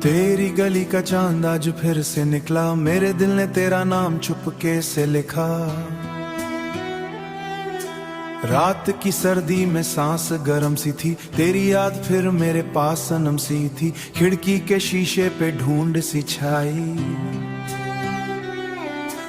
तेरी गली का चांद आज फिर से निकला, मेरे दिल ने तेरा नाम चुपके से लिखा। रात की सर्दी में सांस गर्म सी थी, तेरी याद फिर मेरे पास सनम सी थी। खिड़की के शीशे पे ढूंढ सी छाई,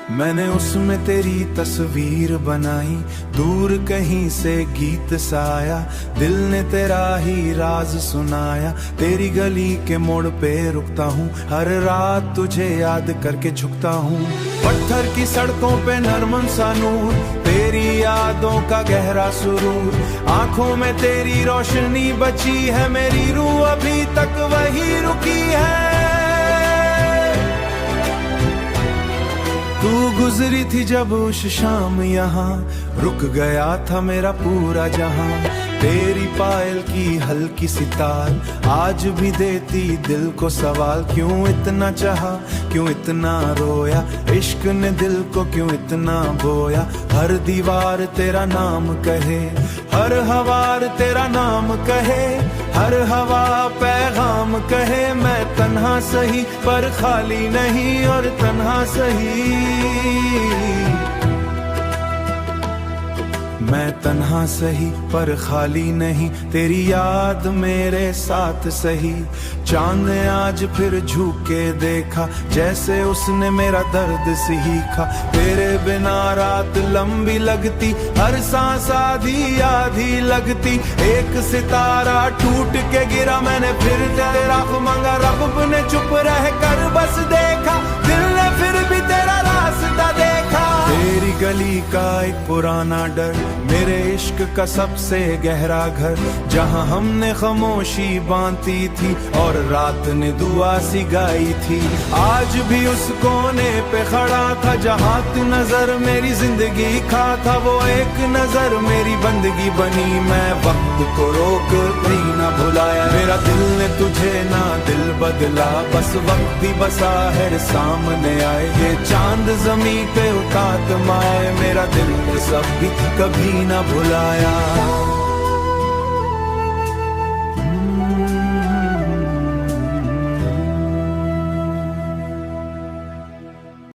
मैंने उसमें तेरी तस्वीर बनाई। दूर कहीं से गीत सा आया, दिल ने तेरा ही राज सुनाया। तेरी गली के मोड़ पे रुकता हूँ, हर रात तुझे याद करके झुकता हूँ। पत्थर की सड़कों पे नरमन सा नूर, तेरी यादों का गहरा सुरूर। आंखों में तेरी रोशनी बची है, मेरी रूह अभी तक वही रुकी है। तू गुजरी थी जब उस शाम यहाँ, रुक गया था मेरा पूरा जहां। तेरी पायल की हल्की सी ताल आज भी देती दिल को सवाल। क्यों इतना चाहा, क्यों इतना रोया, इश्क ने दिल को क्यों इतना बोया। हर दीवार तेरा नाम कहे, हर हवार तेरा नाम कहे, हर हवा पैगाम कहे। मैं तन्हा सही पर खाली नहीं, और तन्हा सही मैं तन्हा सही पर खाली नहीं, तेरी याद मेरे साथ सही। चांद ने आज फिर झुक के देखा, जैसे उसने मेरा दर्द सीखा। तेरे बिना रात लंबी लगती, हर सांस आधी आधी लगती। एक सितारा टूट के गिरा, मैंने फिर तेरे राह मांगा। रब ने चुप रह कर बस देखा, दिल ने फिर भी तेरा रास्ता देखा। तेरी गली का एक पुराना डर, मेरे इश्क का सबसे गहरा घर। जहां हमने खामोशी बांधी थी, और रात ने दुआ सी गाई थी। आज भी उस कोने पे खड़ा था, जहां तू नजर मेरी जिंदगी खा था। वो एक नजर मेरी बंदगी बनी, मैं वक्त को रोक कहीं ना भुलाया। मेरा दिल ने तुझे ना दिल बदला, बस वक्त ही बसा है सामने आए। ये चांद जमीन पे उतार माए, मेरा दिल ने सब भी कभी ना भुलाया।